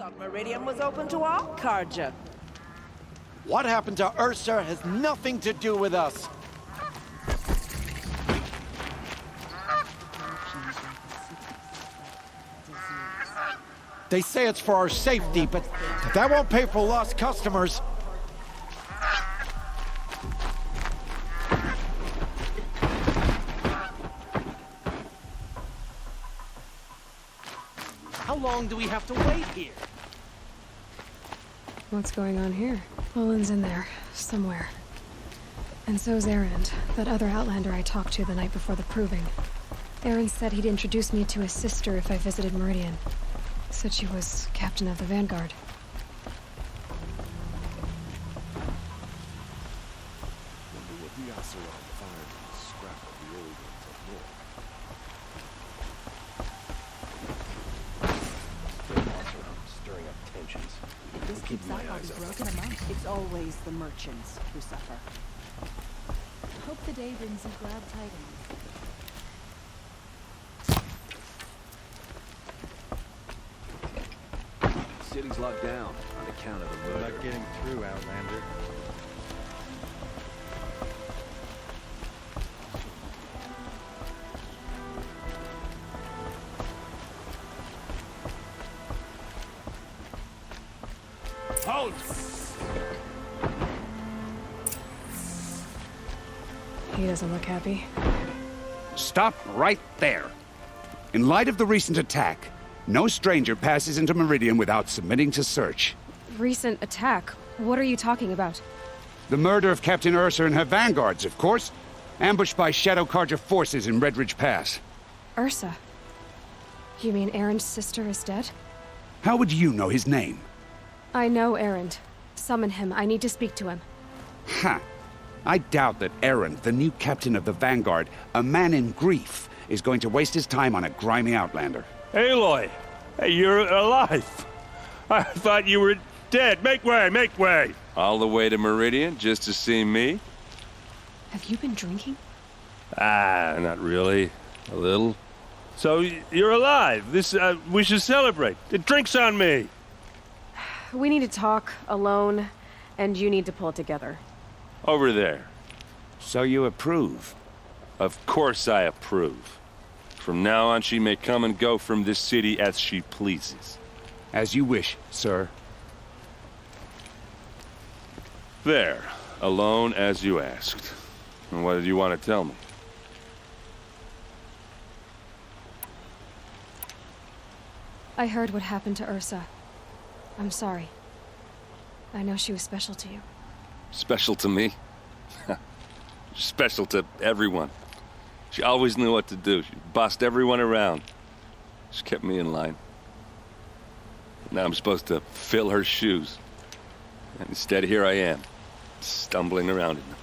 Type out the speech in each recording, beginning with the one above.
Thought Meridian was open to all, Carja. What happened to Ursa has nothing to do with us. They say it's for our safety, but that won't pay for lost customers. How long do we have to wait here? What's going on here? Olin's in there, somewhere. And so's Erend, that other Outlander I talked to the night before the proving. Erend said he'd introduce me to his sister if I visited Meridian. Said she was captain of the Vanguard. This keeps up, I'll be broken among. It's always the merchants who suffer. Hope the day brings you glad tidings. City's locked down on account of the murder. Not getting through, Outlander. Halt! He doesn't look happy. Stop right there. In light of the recent attack, no stranger passes into Meridian without submitting to search. Recent attack? What are you talking about? The murder of Captain Ursa and her vanguards, of course. Ambushed by Shadow Carja forces in Red Ridge Pass. Ursa? You mean Erend's sister is dead? How would you know his name? I know Erend. Summon him. I need to speak to him. Ha! I doubt that Erend, the new captain of the Vanguard, a man in grief, is going to waste his time on a grimy Outlander. Aloy! Hey, you're alive! I thought you were dead. Make way, make way! All the way to Meridian just to see me? Have you been drinking? Ah, not really. A little. So, you're alive. We should celebrate. The drink's on me. We need to talk, alone, and you need to pull it together. Over there. So you approve? Of course I approve. From now on, she may come and go from this city as she pleases. As you wish, sir. There. Alone as you asked. And what did you want to tell me? I heard what happened to Ursa. I'm sorry. I know she was special to you. Special to me? Special to everyone. She always knew what to do. She bossed everyone around. She kept me in line. Now I'm supposed to fill her shoes. And instead, here I am, stumbling around in them.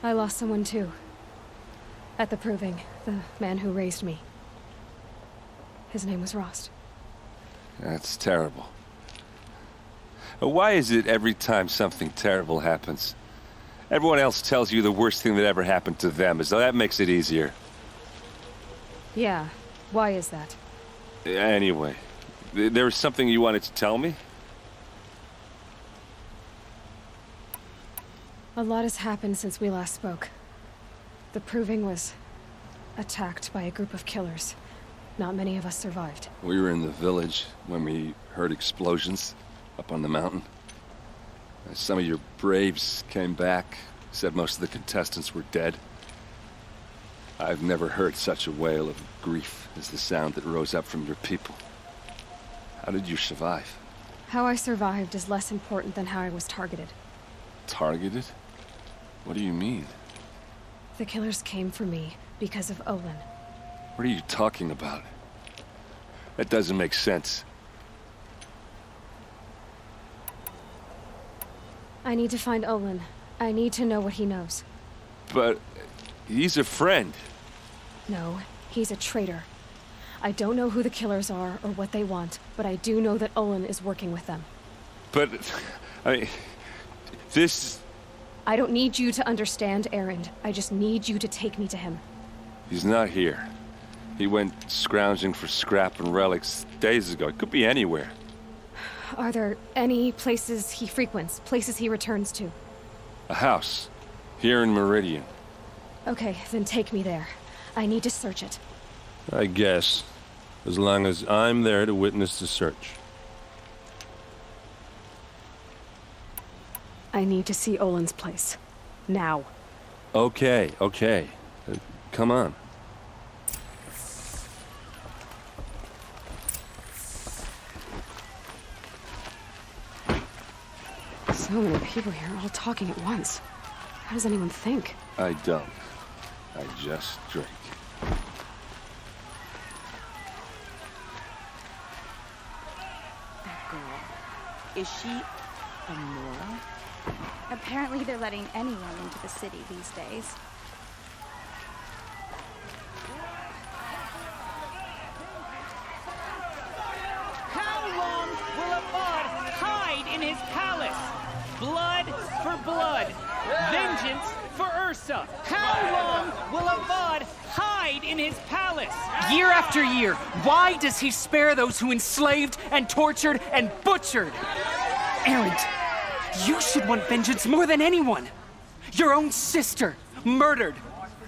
I lost someone too. At the proving, the man who raised me. His name was Rost. That's terrible. Why is it every time something terrible happens, everyone else tells you the worst thing that ever happened to them, as though that makes it easier? Yeah, why is that? Anyway, there was something you wanted to tell me? A lot has happened since we last spoke. The proving was attacked by a group of killers. Not many of us survived. We were in the village when we heard explosions up on the mountain. Some of your braves came back, said most of the contestants were dead. I've never heard such a wail of grief as the sound that rose up from your people. How did you survive? How I survived is less important than how I was targeted. Targeted? What do you mean? The killers came for me because of Olin. What are you talking about? That doesn't make sense. I need to find Olin. I need to know what he knows. But he's a friend. No, he's a traitor. I don't know who the killers are or what they want, but I do know that Olin is working with them. But, I mean, this I don't need you to understand Erend. I just need you to take me to him. He's not here. He went scrounging for scrap and relics days ago. It could be anywhere. Are there any places he frequents? Places he returns to? A house. Here in Meridian. Okay, then take me there. I need to search it. I guess. As long as I'm there to witness the search. I need to see Olin's place. Now. Okay. Come on. So many people here, all talking at once. How does anyone think? I don't. I just drink. That girl. Is she a Nora? Apparently they're letting anyone into the city these days. How long will a bud hide in his palace? Blood for blood. Vengeance for Ursa. How long will a bud hide in his palace? Year after year, why does he spare those who enslaved and tortured and butchered? Erend, you should want vengeance more than anyone. Your own sister, murdered.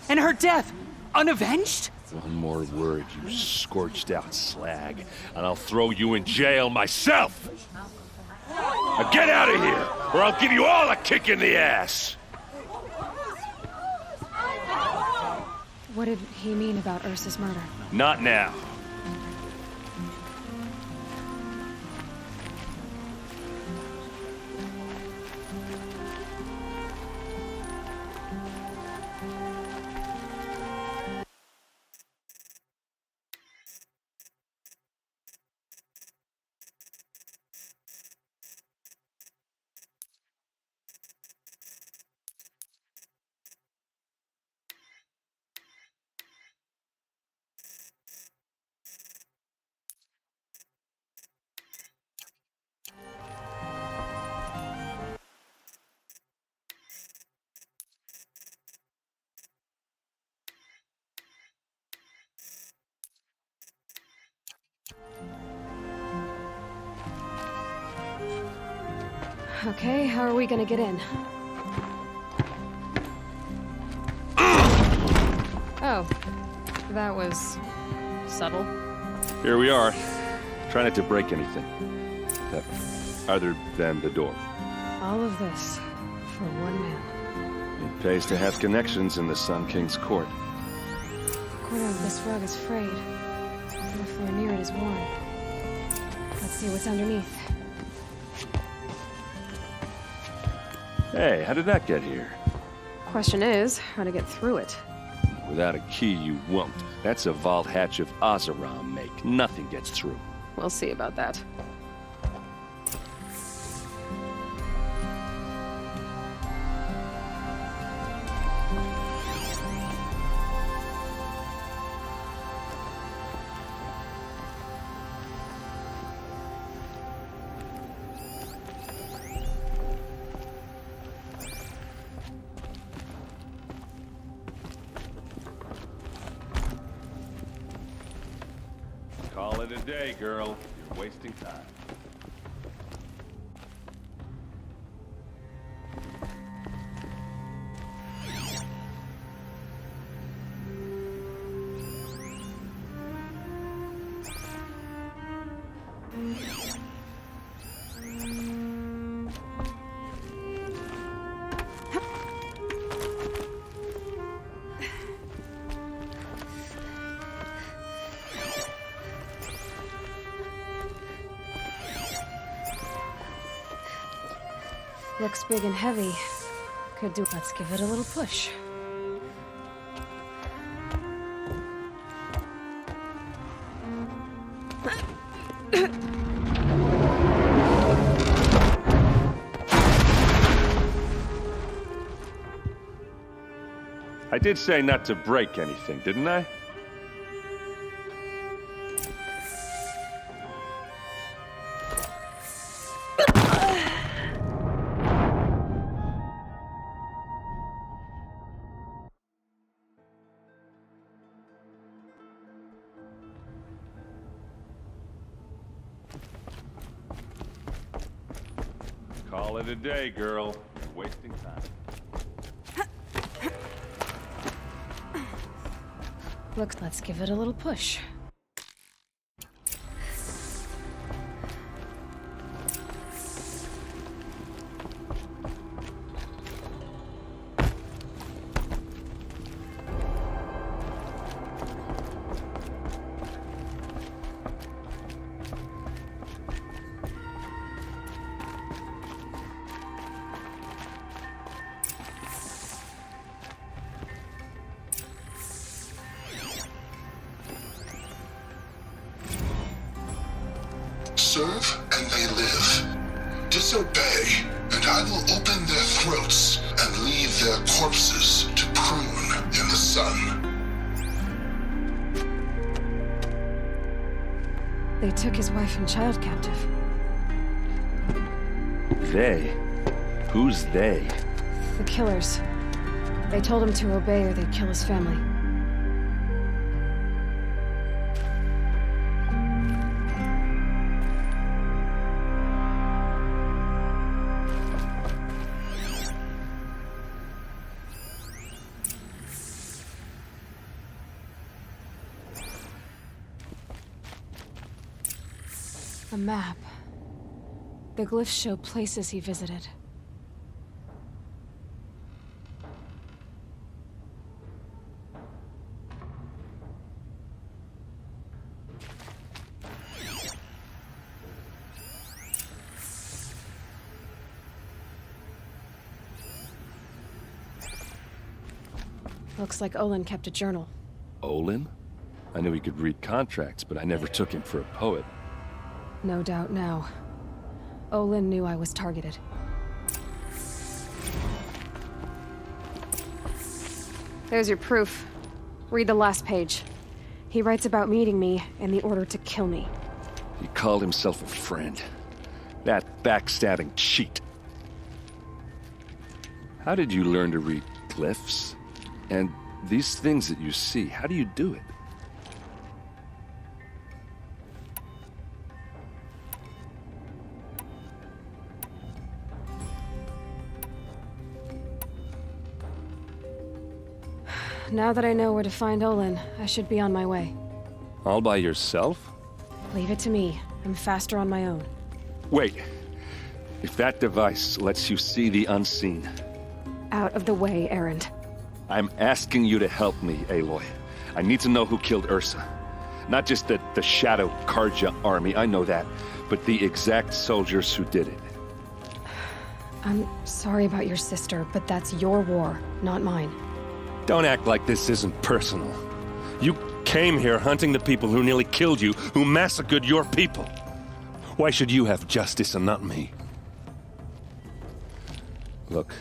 And her death, unavenged? One more word, you scorched out slag, and I'll throw you in jail myself! Now get out of here, or I'll give you all a kick in the ass! What did he mean about Ursa's murder? Not now. Okay, how are we gonna get in? Oh, that was subtle. Here we are. Try not to break anything. Other than the door. All of this for one man. It pays to have connections in the Sun King's court. The corner of this rug is frayed. The floor near it is worn. Let's see what's underneath. Hey, how did that get here? Question is, how to get through it. Without a key, you won't. That's a vault hatch of Oseram make. Nothing gets through. We'll see about that. Call it a day, girl. You're wasting time. Looks big and heavy. Could do. Let's give it a little push. I did say not to break anything, didn't I? Call it a day, girl. Wasting time. Look, let's give it a little push. Serve and they live. Disobey, and I will open their throats and leave their corpses to prune in the sun. They took his wife and child captive. They? Who's they? The killers. They told him to obey or they'd kill his family. A map. The glyphs show places he visited. Looks like Olin kept a journal. Olin? I knew he could read contracts, but I never took him for a poet. No doubt now. Olin knew I was targeted. There's your proof. Read the last page. He writes about meeting me and the order to kill me. He called himself a friend. That backstabbing cheat. How did you learn to read glyphs? And these things that you see, how do you do it? Now that I know where to find Olin, I should be on my way. All by yourself? Leave it to me. I'm faster on my own. Wait. If that device lets you see the unseen... Out of the way, Erend. I'm asking you to help me, Aloy. I need to know who killed Ursa. Not just the Shadow Karja army, I know that, but the exact soldiers who did it. I'm sorry about your sister, but that's your war, not mine. Don't act like this isn't personal. You came here hunting the people who nearly killed you, who massacred your people. Why should you have justice and not me? Look,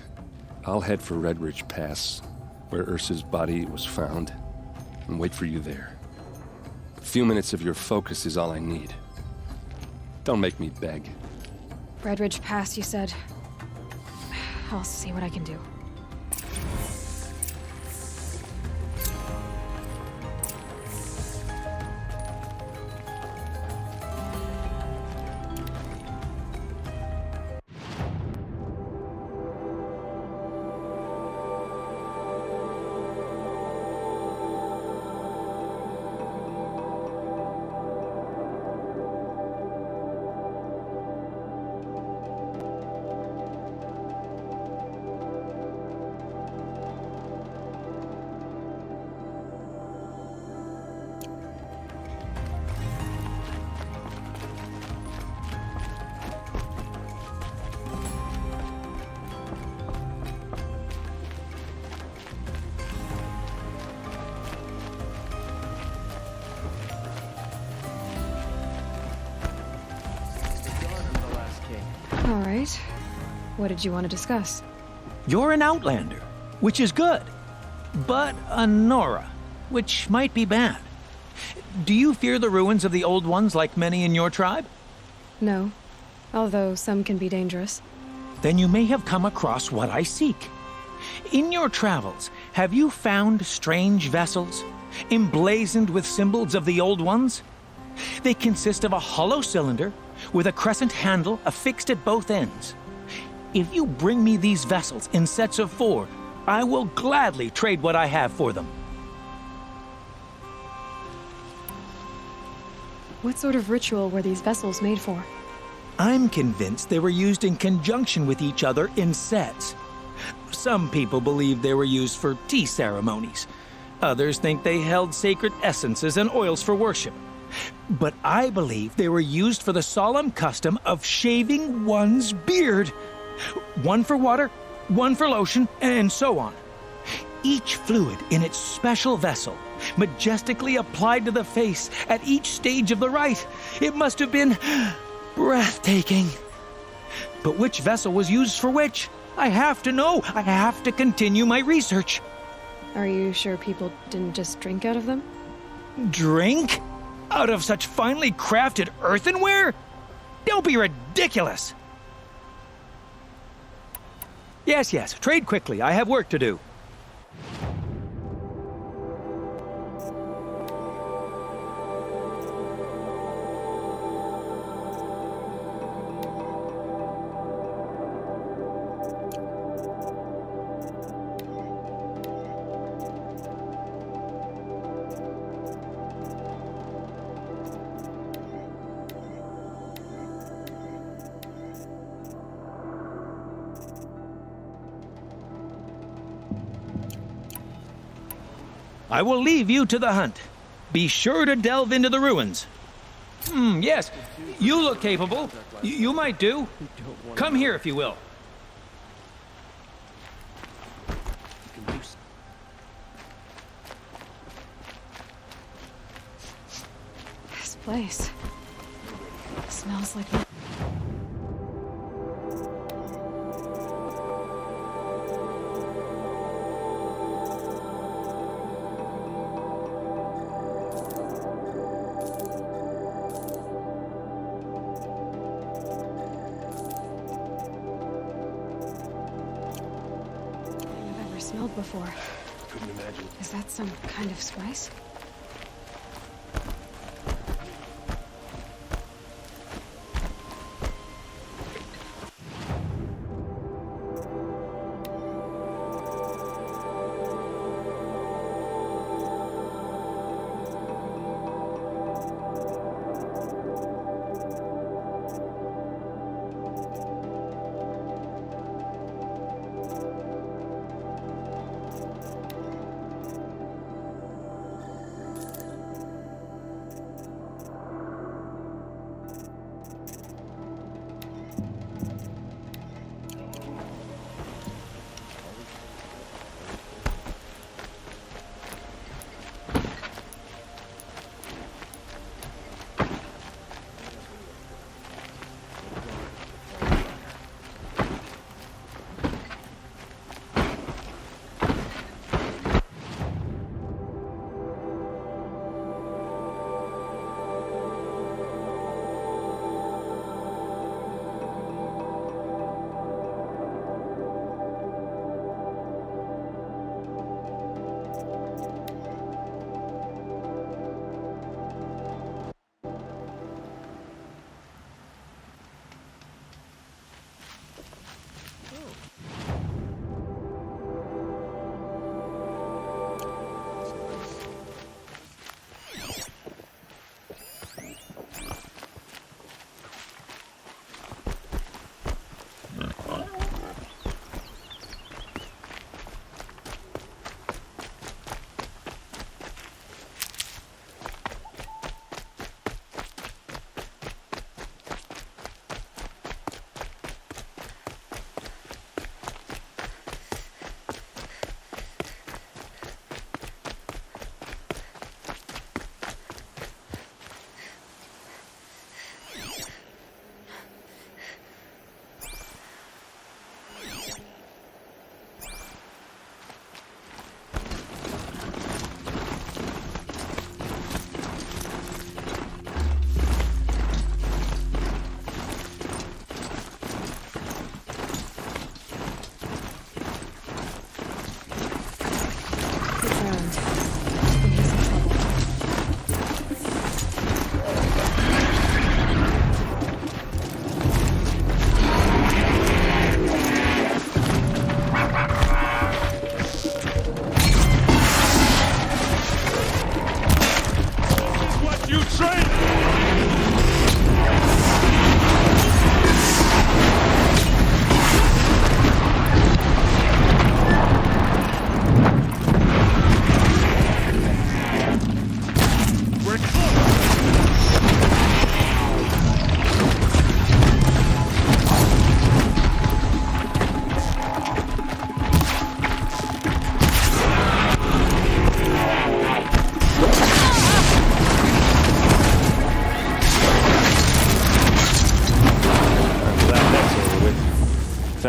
I'll head for Red Ridge Pass, where Ursa's body was found, and wait for you there. A few minutes of your focus is all I need. Don't make me beg. Red Ridge Pass, you said? I'll see what I can do. All right. What did you want to discuss? You're an outlander, which is good. But a Nora, which might be bad. Do you fear the ruins of the Old Ones like many in your tribe? No. Although some can be dangerous. Then you may have come across what I seek. In your travels, have you found strange vessels, emblazoned with symbols of the Old Ones? They consist of a hollow cylinder with a crescent handle affixed at both ends. If you bring me these vessels in sets of 4, I will gladly trade what I have for them. What sort of ritual were these vessels made for? I'm convinced they were used in conjunction with each other in sets. Some people believe they were used for tea ceremonies. Others think they held sacred essences and oils for worship. But I believe they were used for the solemn custom of shaving one's beard. One for water, one for lotion, and so on. Each fluid in its special vessel, majestically applied to the face at each stage of the rite. It must have been breathtaking. But which vessel was used for which? I have to know. I have to continue my research. Are you sure people didn't just drink out of them? Drink? Out of such finely crafted earthenware? Don't be ridiculous! Yes, trade quickly. I have work to do. I will leave you to the hunt. Be sure to delve into the ruins. Yes, you look capable. You might do. Come here if you will. This place smells like... smelled before. Couldn't imagine. Is that some kind of spice?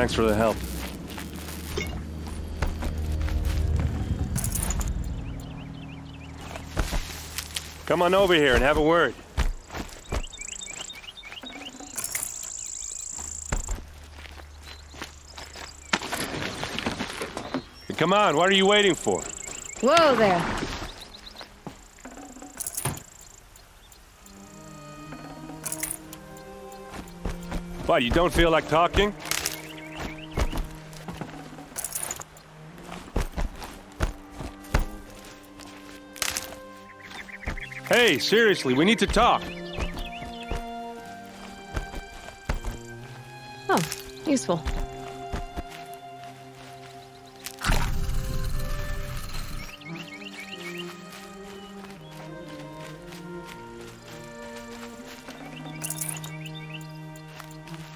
Thanks for the help. Come on over here and have a word. Come on, what are you waiting for? Whoa there. What, you don't feel like talking? Hey, seriously, we need to talk. Oh, useful.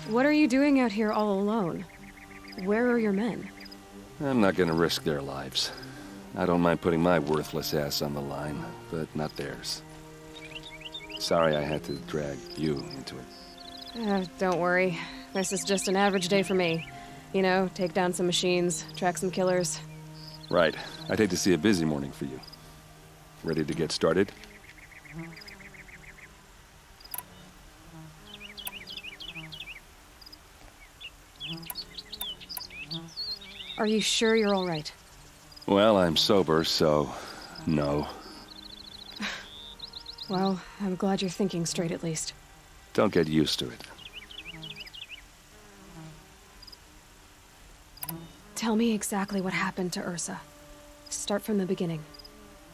What are you doing out here all alone? Where are your men? I'm not gonna risk their lives. I don't mind putting my worthless ass on the line, but not theirs. Sorry I had to drag you into it. Don't worry. This is just an average day for me. You know, take down some machines, track some killers. Right. I'd hate to see a busy morning for you. Ready to get started? Are you sure you're all right? Well, I'm sober, so no. Well, I'm glad you're thinking straight at least. Don't get used to it. Tell me exactly what happened to Ursa. Start from the beginning.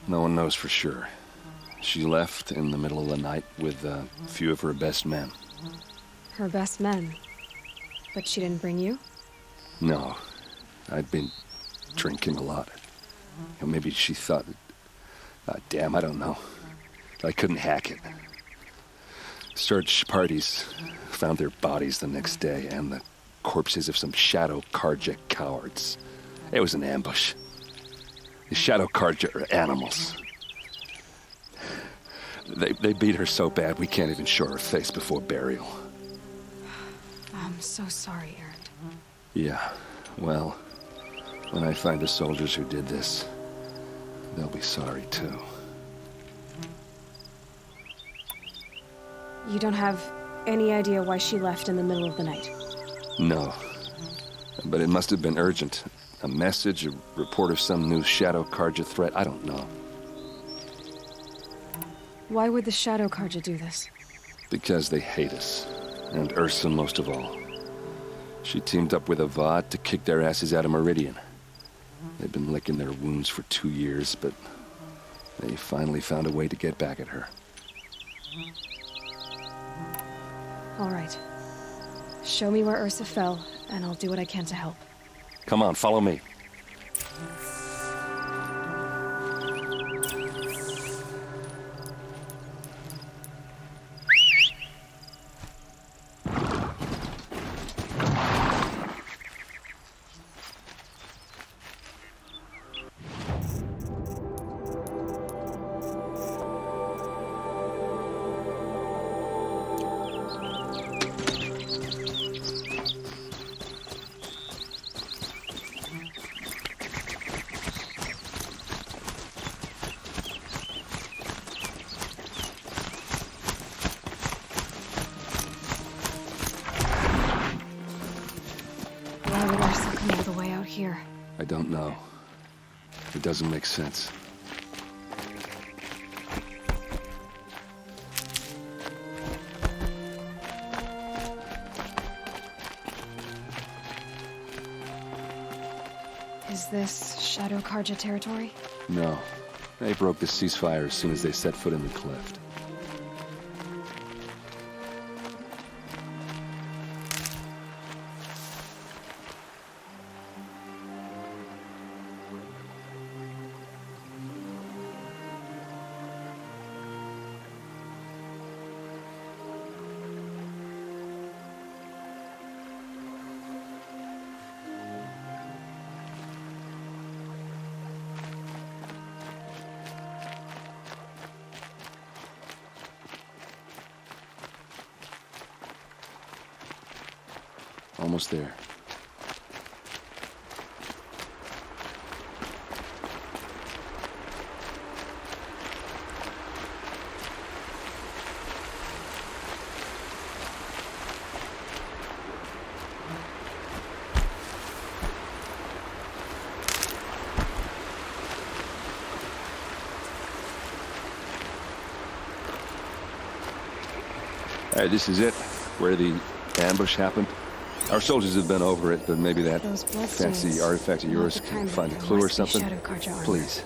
No one knows for sure. She left in the middle of the night with a few of her best men. Her best men? But she didn't bring you? No. I'd been drinking a lot. Or maybe she thought... damn, I don't know. I couldn't hack it. Search parties found their bodies the next day and the corpses of some Shadow Karja cowards. It was an ambush. The Shadow Karja are animals. They beat her so bad we can't even show her face before burial. I'm so sorry, Aaron. Yeah, well, when I find the soldiers who did this, they'll be sorry too. You don't have any idea why she left in the middle of the night? No. But it must have been urgent. A message, a report of some new Shadow Karja threat, I don't know. Why would the Shadow Karja do this? Because they hate us. And Ursa most of all. She teamed up with Avad to kick their asses out of Meridian. They've been licking their wounds for 2 years, but they finally found a way to get back at her. All right. Show me where Ursa fell, and I'll do what I can to help. Come on, follow me. Here. I don't know. It doesn't make sense. Is this Shadow Karja territory? No. They broke the ceasefire as soon as they set foot in the cleft. Almost there. This is it, where the ambush happened. Our soldiers have been over it, but maybe that Those fancy bloodstains, artifact of not yours the can kind find a that clue or must be something. Shadow Carja armor. Please.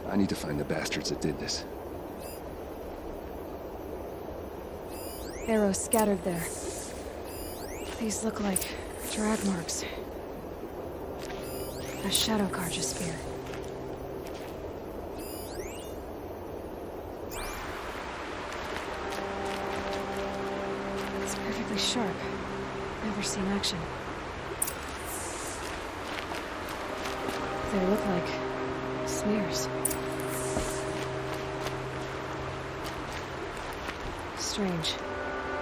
I need to find the bastards that did this. Arrows scattered there. These look like drag marks. A Shadow Carja spear. It's perfectly sharp. Never seen action. They look like smears. Strange.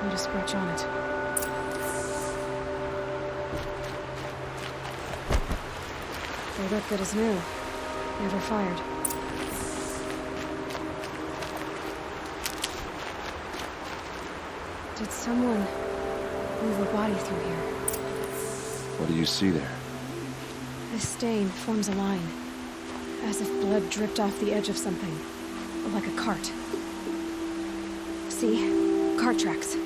Not a scratch on it. They look good as new. Never fired. Did someone move a body through here? What do you see there? This stain forms a line, as if blood dripped off the edge of something, like a cart. See? Cart tracks.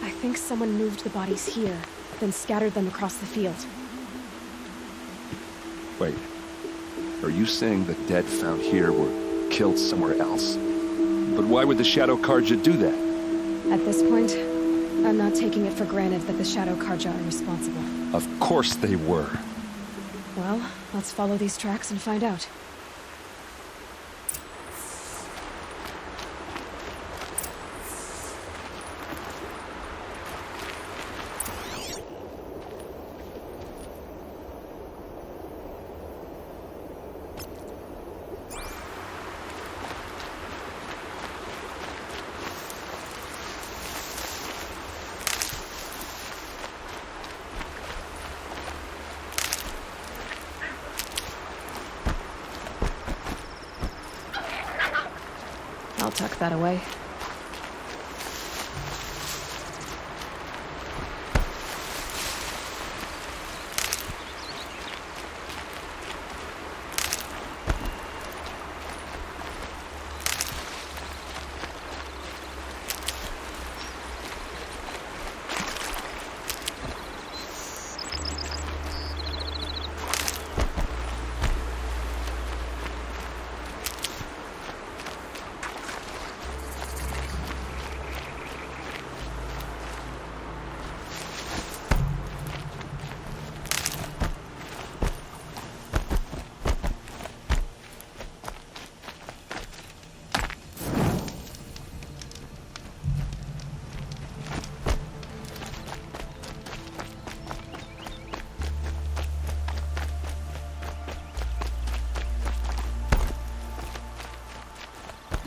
I think someone moved the bodies here, then scattered them across the field. Wait. Are you saying the dead found here were killed somewhere else? But why would the Shadow Carja do that? At this point, I'm not taking it for granted that the Shadow Carja are responsible. Of course they were. Well, let's follow these tracks and find out. I'll tuck that away.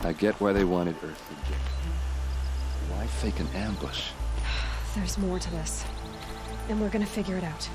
I get why they wanted Earth to get. Why fake an ambush? There's more to this, and we're gonna figure it out.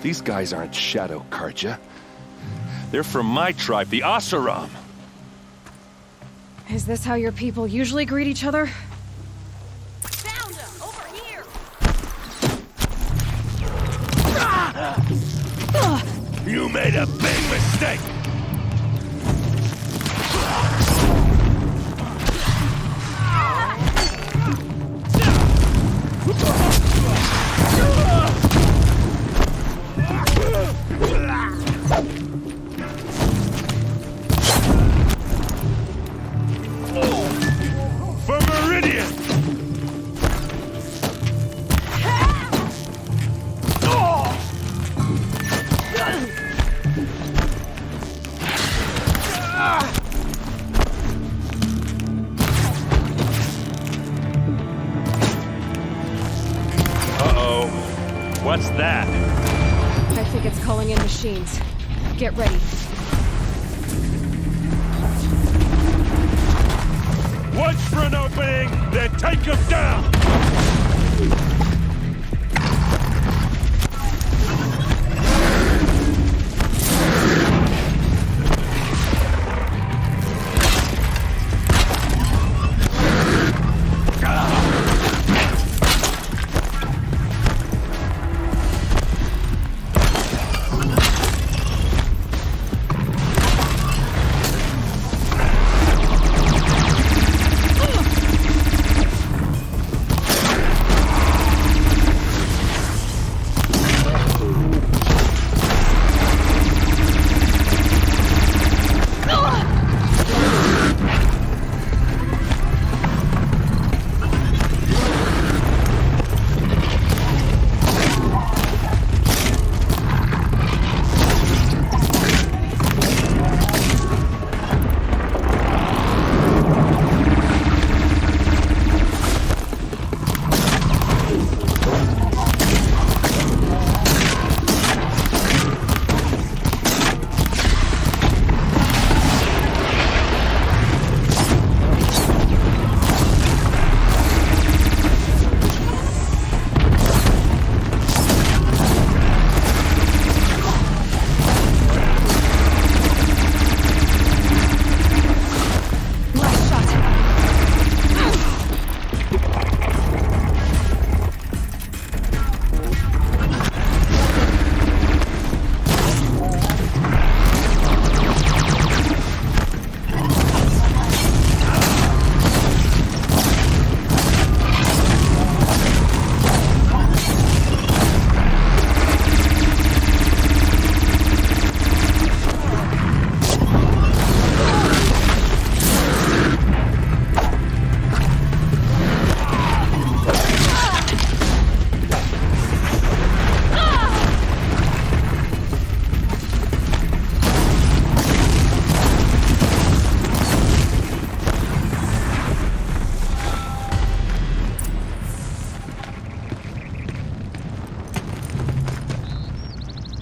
These guys aren't Shadow Carja. They're from my tribe, the Asaram. Is this how your people usually greet each other? Found him! Over here! You made a big mistake! For Meridian! think it's calling in machines. Get ready. Watch for an opening, then take him down!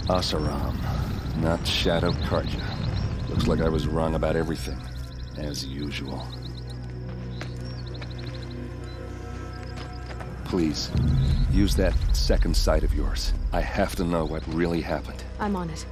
Asaram, not Shadow Karja. Looks like I was wrong about everything, as usual. Please, use that second sight of yours. I have to know what really happened. I'm on it.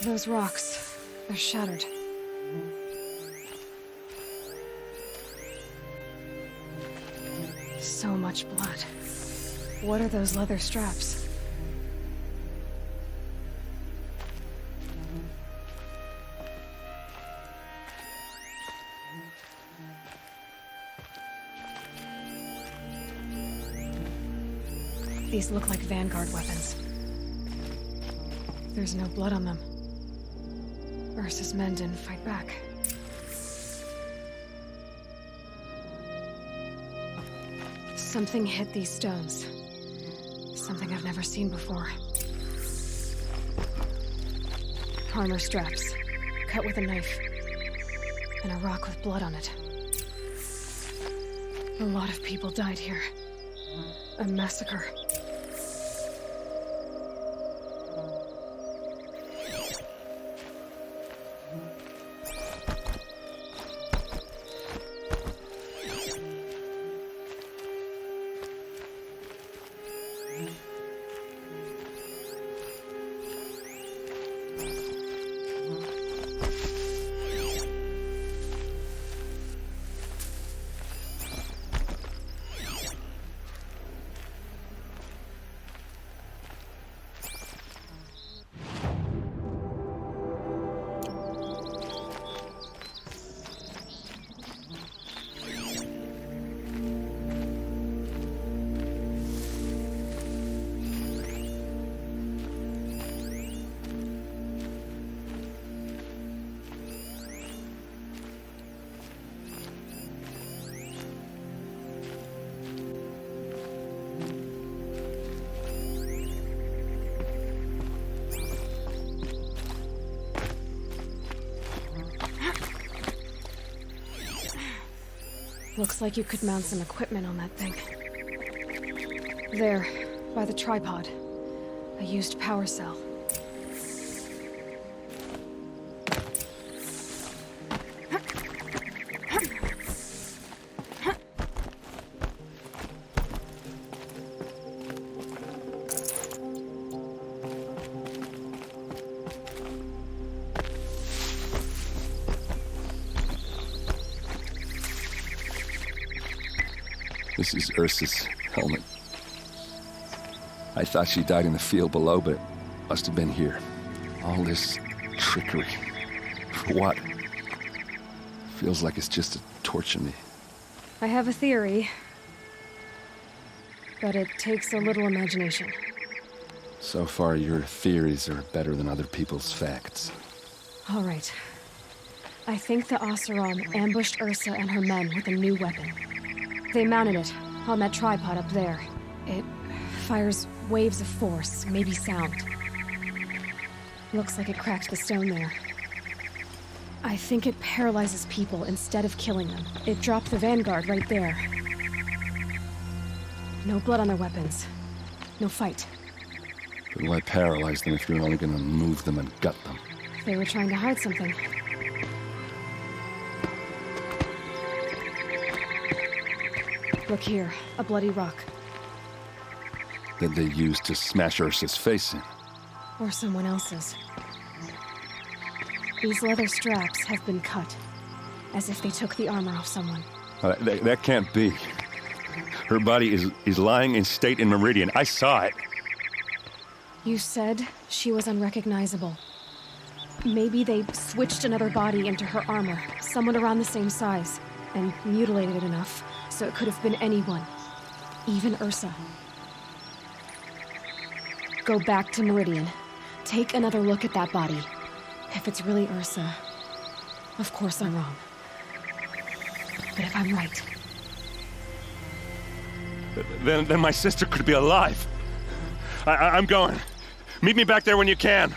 Those rocks, they're shattered. So much blood. What are those leather straps? These look like Vanguard weapons. There's no blood on them. Ursa's men didn't fight back. Something hit these stones. Something I've never seen before. Armor straps, cut with a knife, and a rock with blood on it. A lot of people died here. A massacre. Looks like you could mount some equipment on that thing. There, by the tripod. A used power cell. This is Ursa's helmet. I thought she died in the field below, but must have been here. All this trickery. For what? Feels like it's just to torture me. I have a theory. But it takes a little imagination. So far, your theories are better than other people's facts. All right. I think the Oseram ambushed Ursa and her men with a new weapon. They mounted it on that tripod up there. It fires waves of force, maybe sound. Looks like it cracked the stone there. I think it paralyzes people instead of killing them. It dropped the vanguard right there. No blood on their weapons. No fight. But why paralyze them if you're only gonna move them and gut them? They were trying to hide something. Look here, a bloody rock. That they used to smash Ursa's face in. Or someone else's. These leather straps have been cut, as if they took the armor off someone. That can't be. Her body is lying in state in Meridian. I saw it. You said she was unrecognizable. Maybe they switched another body into her armor, someone around the same size, and mutilated it enough so it could have been anyone. Even Ursa. Go back to Meridian. Take another look at that body. If it's really Ursa, of course I'm wrong. But if I'm right... Then my sister could be alive. I'm going. Meet me back there when you can.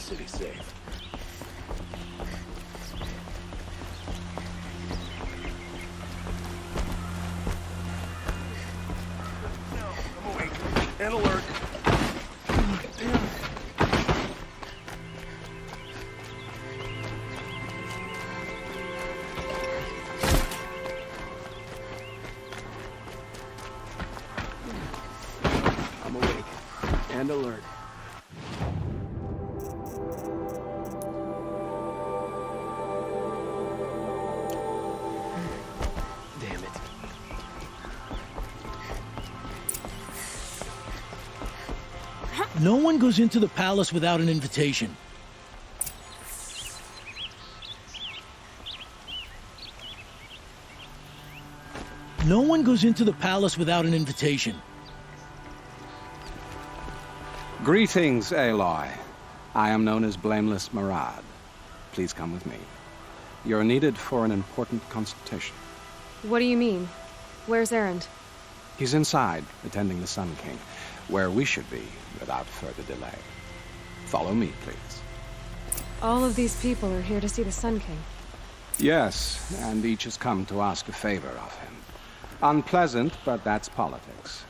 City safe. No, I'm awake and alert. I'm awake and alert. No one goes into the palace without an invitation. No one goes into the palace without an invitation. Greetings, Aloy. I am known as Blameless Marad. Please come with me. You're needed for an important consultation. What do you mean? Where's Erend? He's inside, attending the Sun King, where we should be without further delay. Follow me, please. All of these people are here to see the Sun King. Yes, and each has come to ask a favor of him. Unpleasant, but that's politics.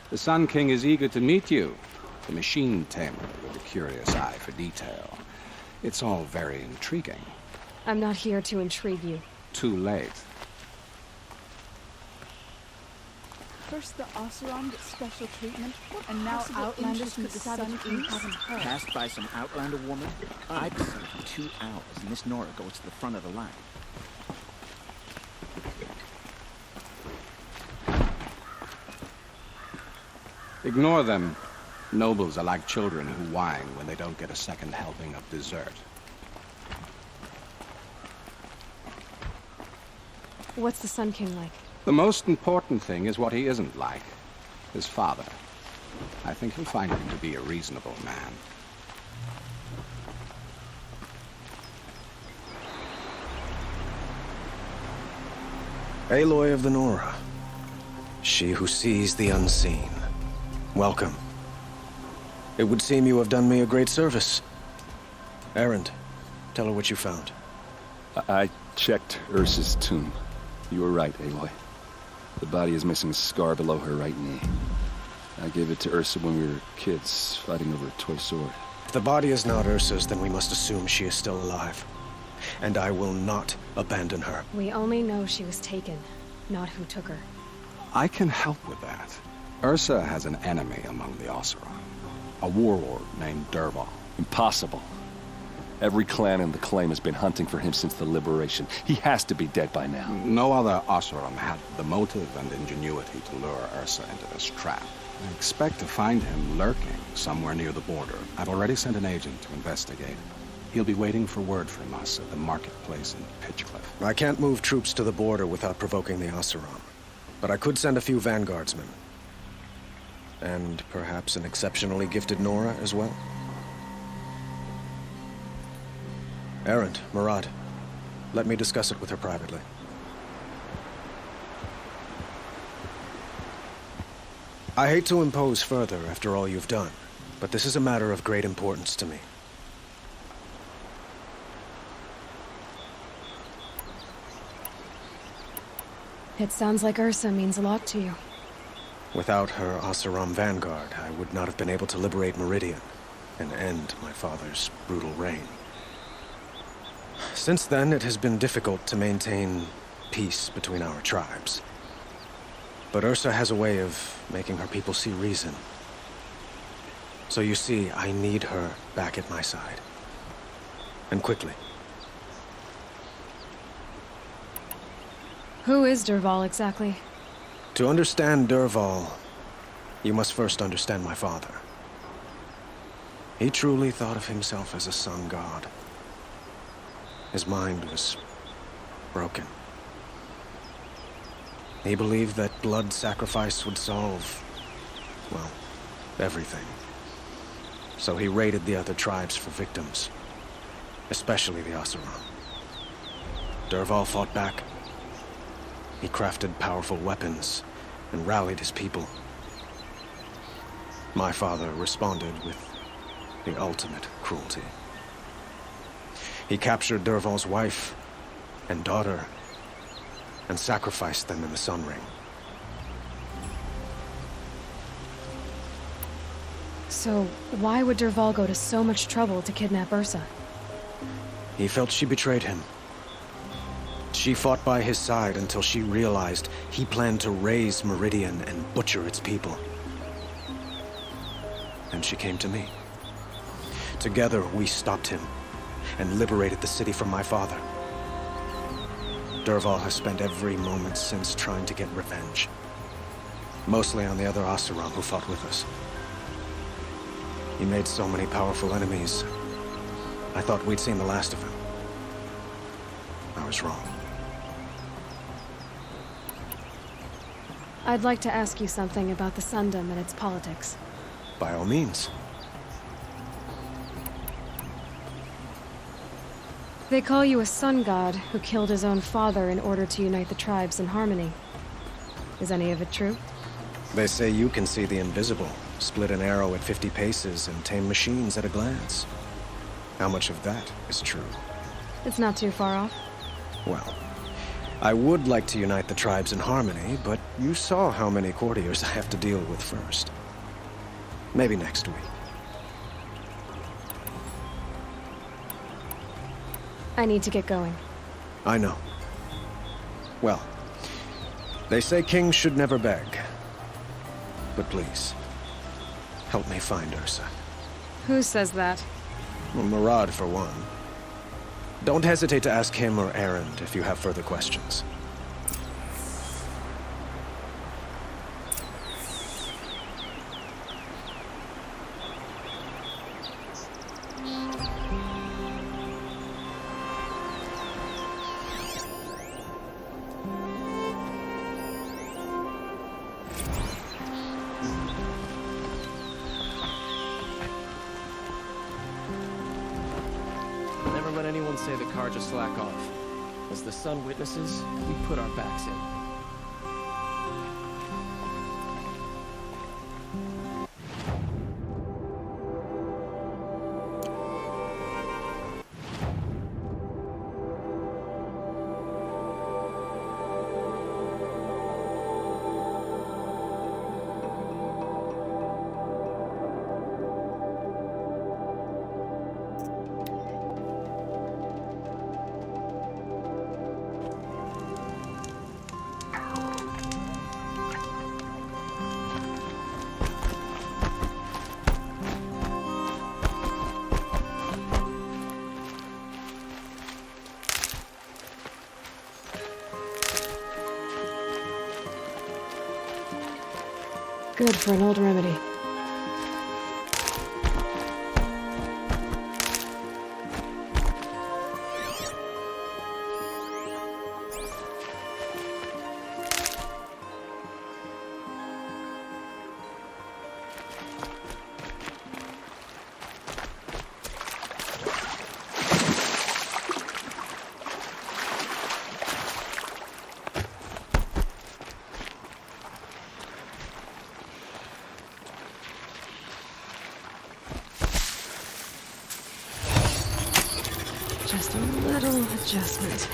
The Sun King is eager to meet you, the machine tamer with a curious eye for detail. It's all very intriguing. I'm not here to intrigue you. Too late. First the Oseram gets special treatment, and now Outlanders from the Southern East haven't heard. Passed by some Outlander woman? I'd be served in 2 hours, and Miss Nora goes to the front of the line. Ignore them. Nobles are like children who whine when they don't get a second helping of dessert. What's the Sun King like? The most important thing is what he isn't like. His father. I think you'll find him to be a reasonable man. Aloy of the Nora. She who sees the unseen. Welcome. It would seem you have done me a great service. Erend, tell her what you found. I checked Ursa's tomb. You were right, Aloy. The body is missing a scar below her right knee. I gave it to Ursa when we were kids, fighting over a toy sword. If the body is not Ursa's, then we must assume she is still alive. And I will not abandon her. We only know she was taken, not who took her. I can help with that. Ursa has an enemy among the Oseram. A warlord named Dervahl. Impossible. Every clan in the claim has been hunting for him since the liberation. He has to be dead by now. No other Oseram had the motive and ingenuity to lure Ursa into this trap. I expect to find him lurking somewhere near the border. I've already sent an agent to investigate. He'll be waiting for word from us at the marketplace in Pitchcliff. I can't move troops to the border without provoking the Oseram. But I could send a few vanguardsmen. And perhaps an exceptionally gifted Nora as well. Erend, Murad, let me discuss it with her privately. I hate to impose further after all you've done, but this is a matter of great importance to me. It sounds like Ursa means a lot to you. Without her Oseram vanguard, I would not have been able to liberate Meridian and end my father's brutal reign. Since then, it has been difficult to maintain peace between our tribes. But Ursa has a way of making her people see reason. So you see, I need her back at my side. And quickly. Who is Dervahl exactly? To understand Dervahl, you must first understand my father. He truly thought of himself as a sun god. His mind was broken. He believed that blood sacrifice would solve, well, everything. So he raided the other tribes for victims, especially the Oseram. Dervahl fought back. He crafted powerful weapons and rallied his people. My father responded with the ultimate cruelty. He captured Dervahl's wife and daughter and sacrificed them in the Sun Ring. So, why would Dervahl go to so much trouble to kidnap Ursa? He felt she betrayed him. She fought by his side until she realized he planned to raise Meridian and butcher its people. And she came to me. Together, we stopped him and liberated the city from my father. Dervahl has spent every moment since trying to get revenge. Mostly on the other Oseram who fought with us. He made so many powerful enemies. I thought we'd seen the last of him. I was wrong. I'd like to ask you something about the Sundom and its politics. By all means. They call you a sun god who killed his own father in order to unite the tribes in harmony. Is any of it true? They say you can see the invisible, split an arrow at 50 paces, and tame machines at a glance. How much of that is true? It's not too far off. Well, I would like to unite the tribes in harmony, but you saw how many courtiers I have to deal with first. Maybe next week. I need to get going. I know. Well, they say kings should never beg. But please, help me find Ursa. Who says that? Well, Murad, for one. Don't hesitate to ask him or Erend if you have further questions. Never let anyone say the car just slack off. As the sun witnesses, we put our backs in. Good for an old remedy. Just a little adjustment.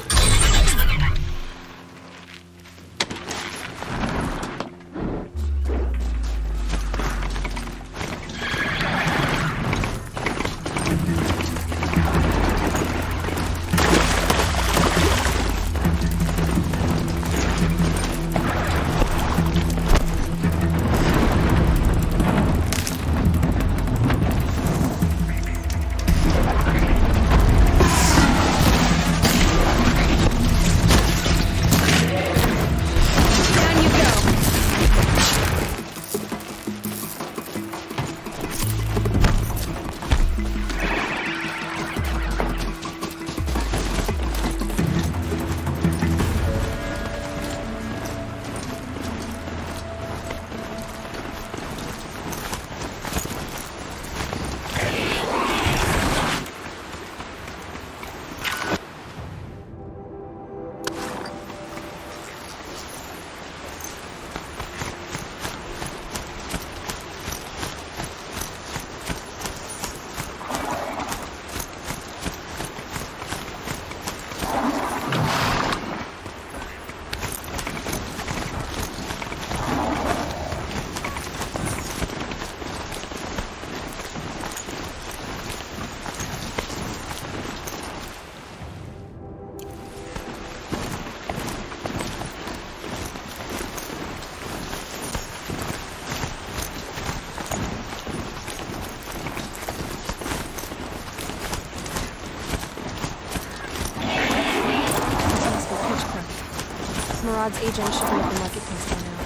Murad's agent should be at the marketplace by now.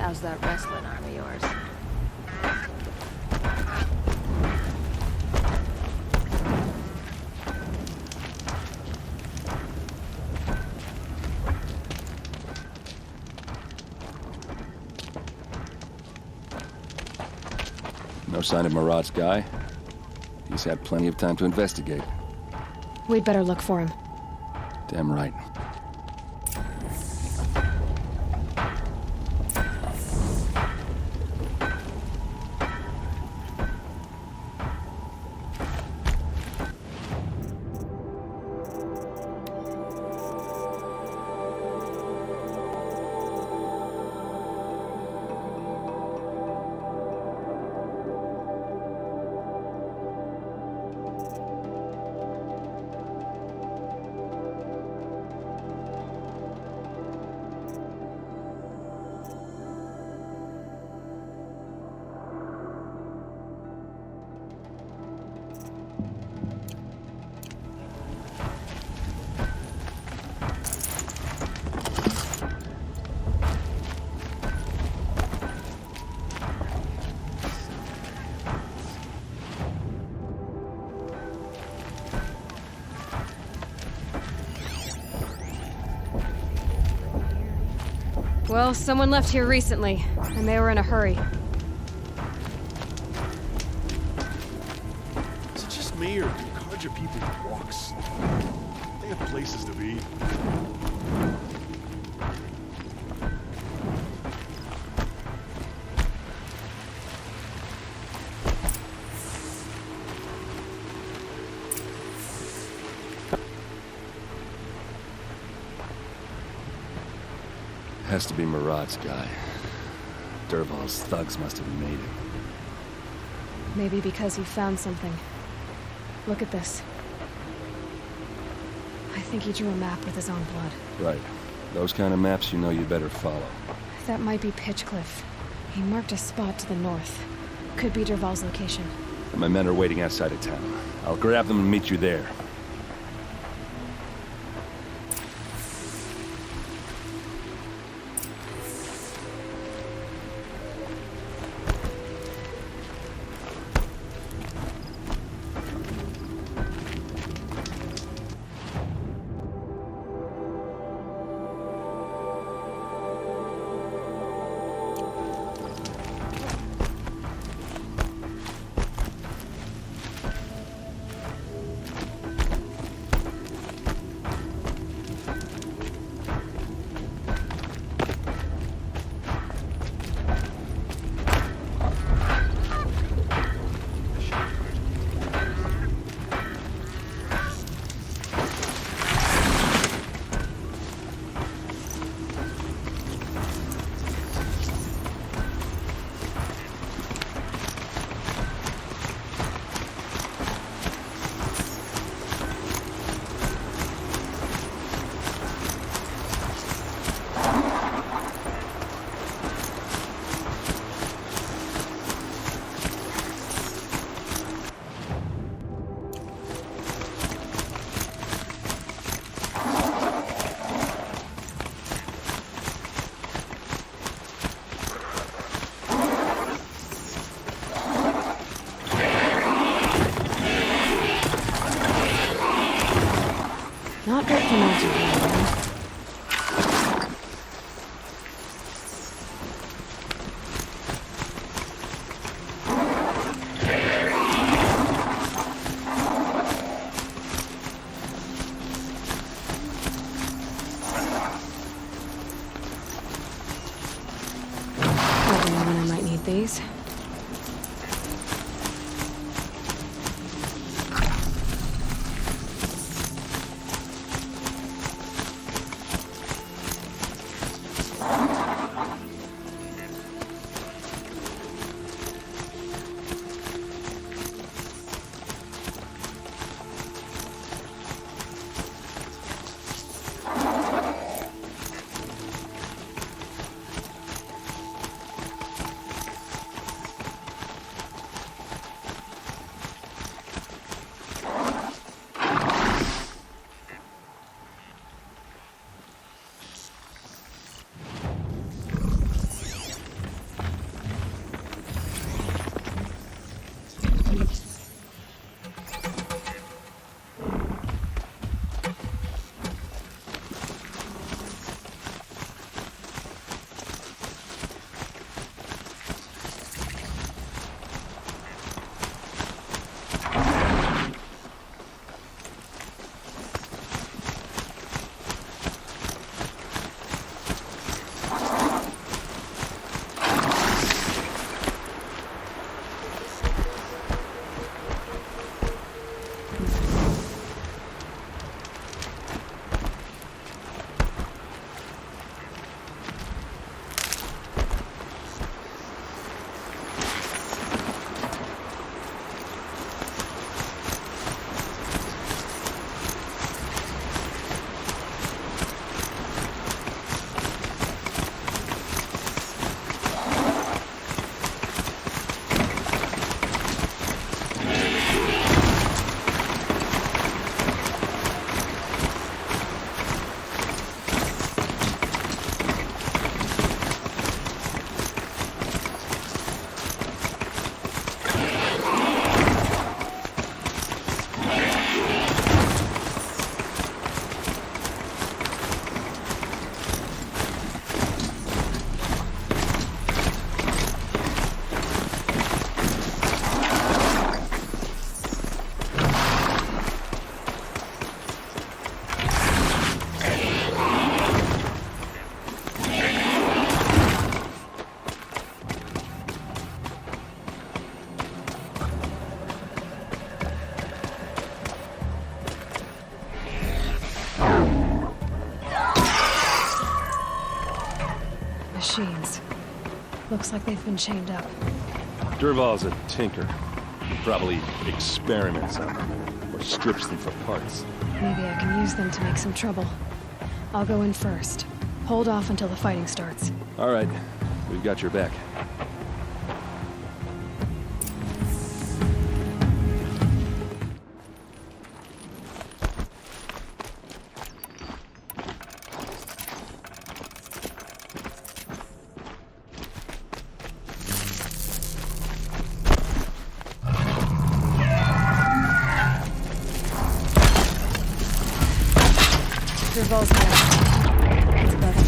How's that wrestling arm of yours? No sign of Murad's guy. He's had plenty of time to investigate. We'd better look for him. Damn right. Well, someone left here recently, and they were in a hurry. Is it just me, or do Carja people walk slow? They have places to be. Has to be Murad's guy. Dervahl's thugs must have made him. Maybe because he found something. Look at this. I think he drew a map with his own blood. Right. Those kind of maps you know you better follow. That might be Pitchcliff. He marked a spot to the north. Could be Dervahl's location. And my men are waiting outside of town. I'll grab them and meet you there. Not good for magic. Never know when I might need these. machines. Looks like they've been chained up. Durval's a tinker. He probably experiments on them, or strips them for parts. Maybe I can use them to make some trouble. I'll go in first. Hold off until the fighting starts. All right, we've got your back. Durval's next. It's better.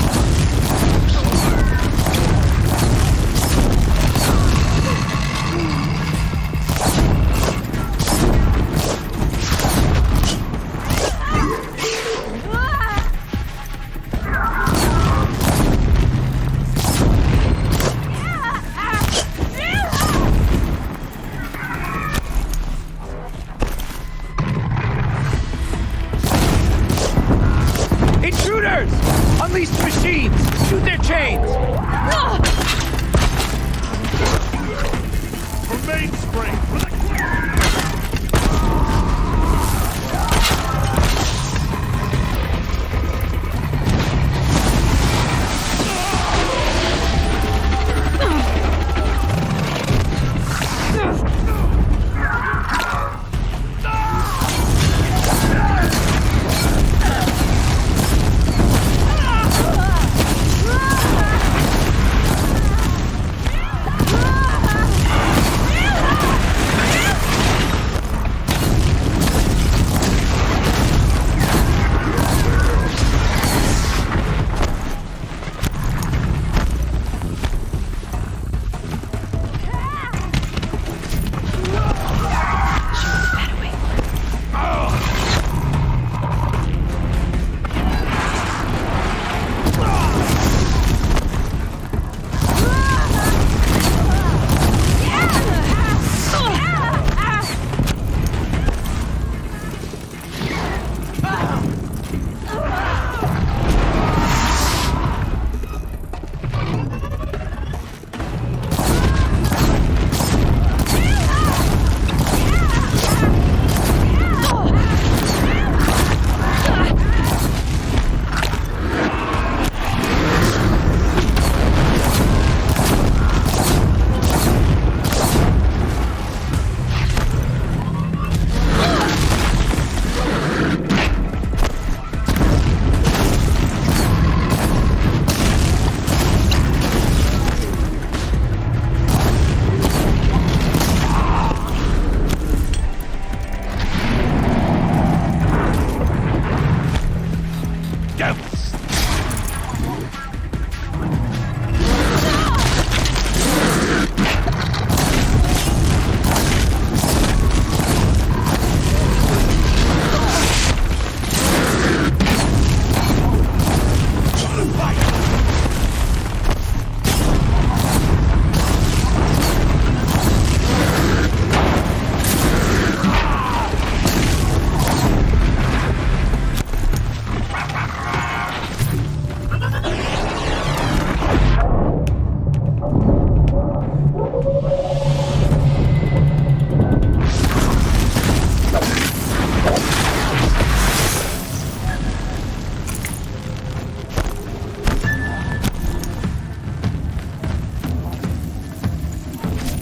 Intruders! Unleash the machines! Shoot their chains! Remain spring!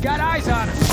Got eyes on us!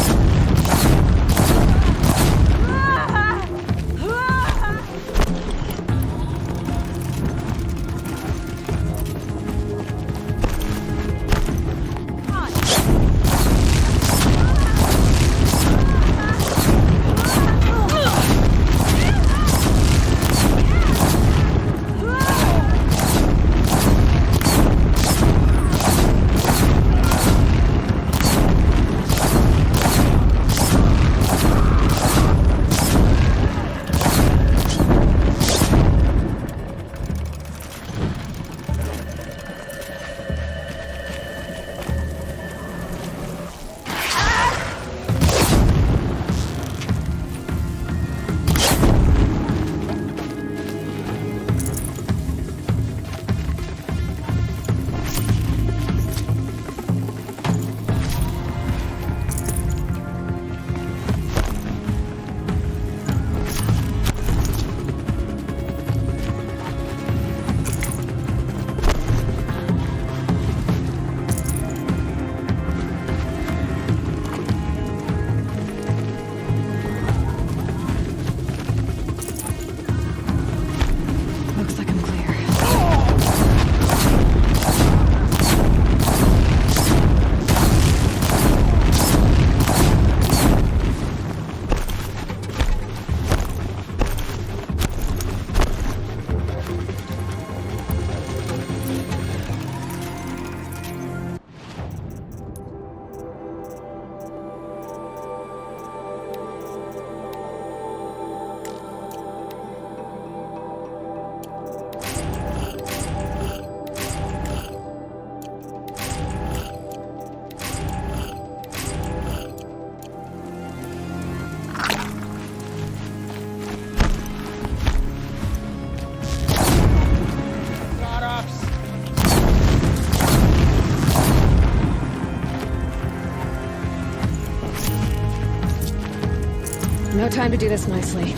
No time to do this nicely.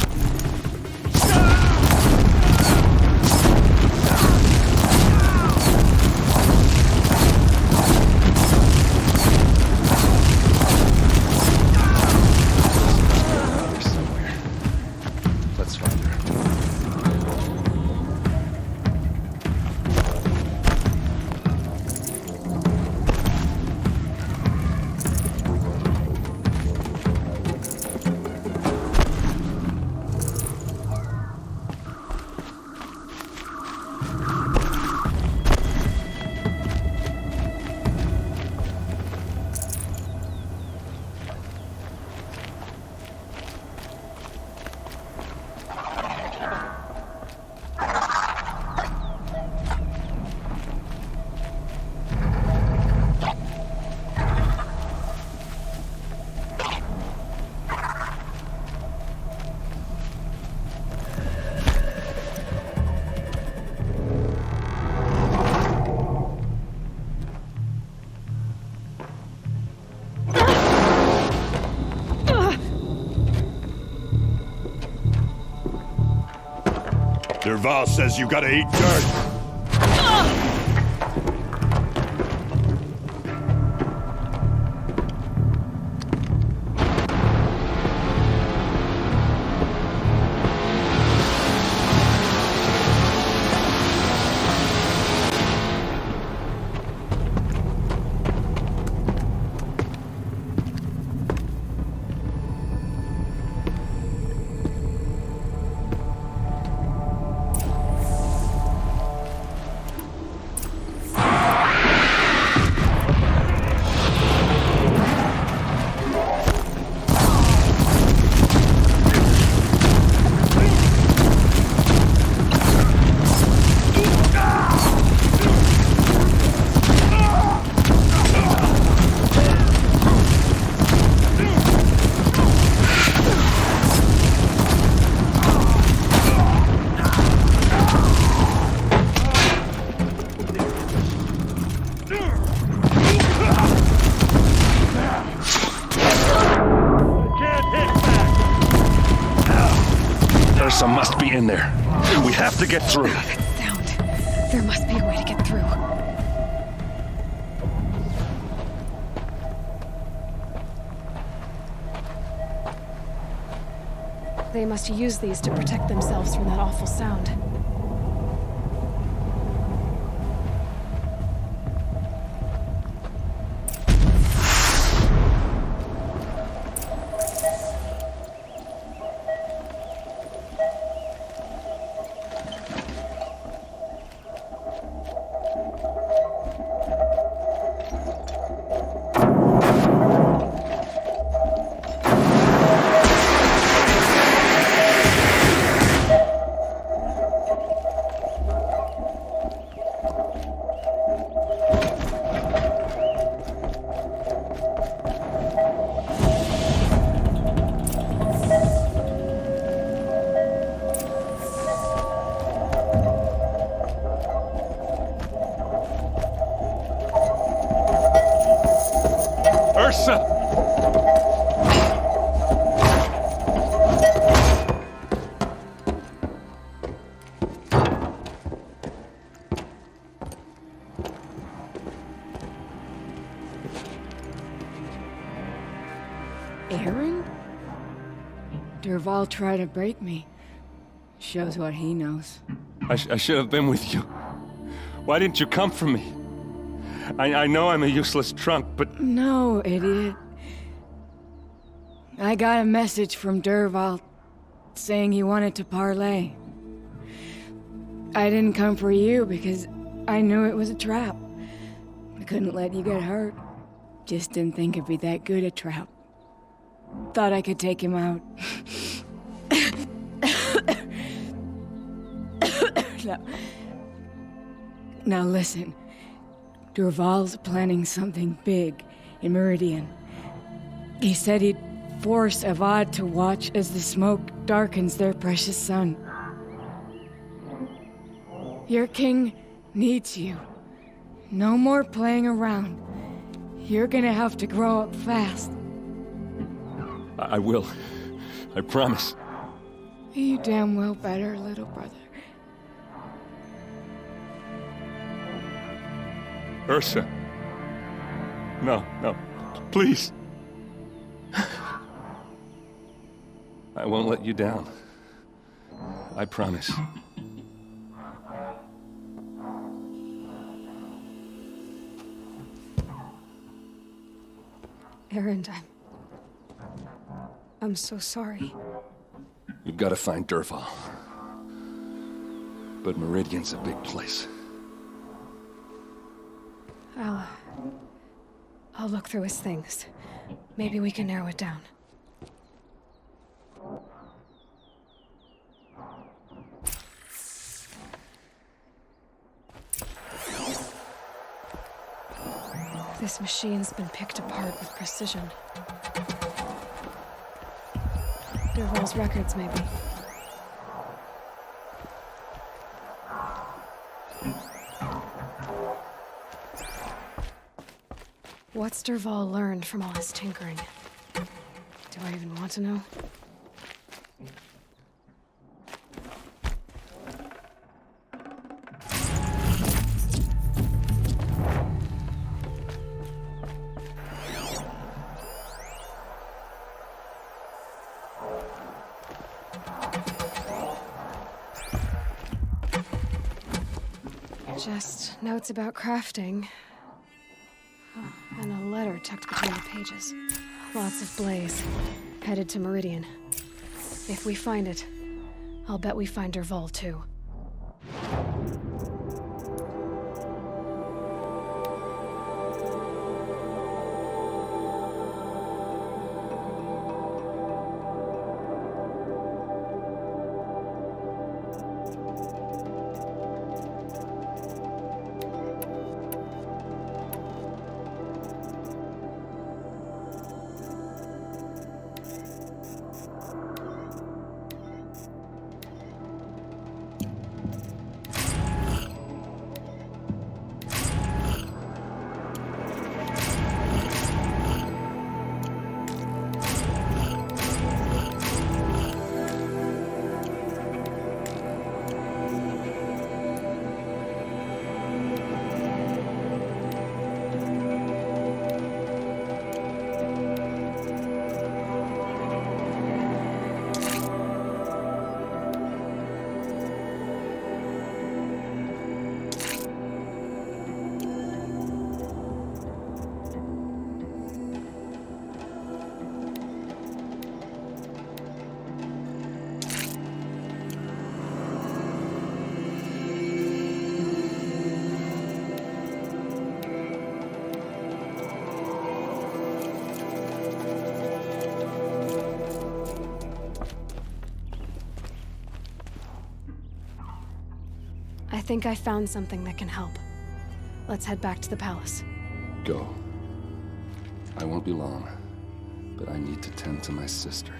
Let's find her. Derval says you gotta eat dirt. Ursa must be in there. We have to get through. That sound. There must be a way to get through. They must use these to protect themselves from that awful sound. Ursa! Aaron? Derval tried to break me. Shows what he knows. I should have been with you. Why didn't you come for me? I know I'm a useless trunk, but... No, idiot. I got a message from Derval saying he wanted to parlay. I didn't come for you because I knew it was a trap. I couldn't let you get hurt. Just didn't think it'd be that good a trap. Thought I could take him out. Now listen. Derval's planning something big in Meridian. He said he'd force Avad to watch as the smoke darkens their precious sun. Your king needs you. No more playing around. You're gonna have to grow up fast. I will. I promise. You damn well better, little brother. Ursa. No, no. Please. I won't let you down. I promise. Erend, I'm so sorry. You've got to find Dervahl. But Meridian's a big place. I'll look through his things. Maybe we can narrow it down. This machine's been picked apart with precision. Dervahl's records, maybe. What's Dervahl learned from all his tinkering? Do I even want to know? Just notes about crafting. Oh, and a letter tucked between the pages. Lots of blaze. Headed to Meridian. If we find it, I'll bet we find Dervahl too. I think I found something that can help. Let's head back to the palace. Go. I won't be long, but I need to tend to my sister.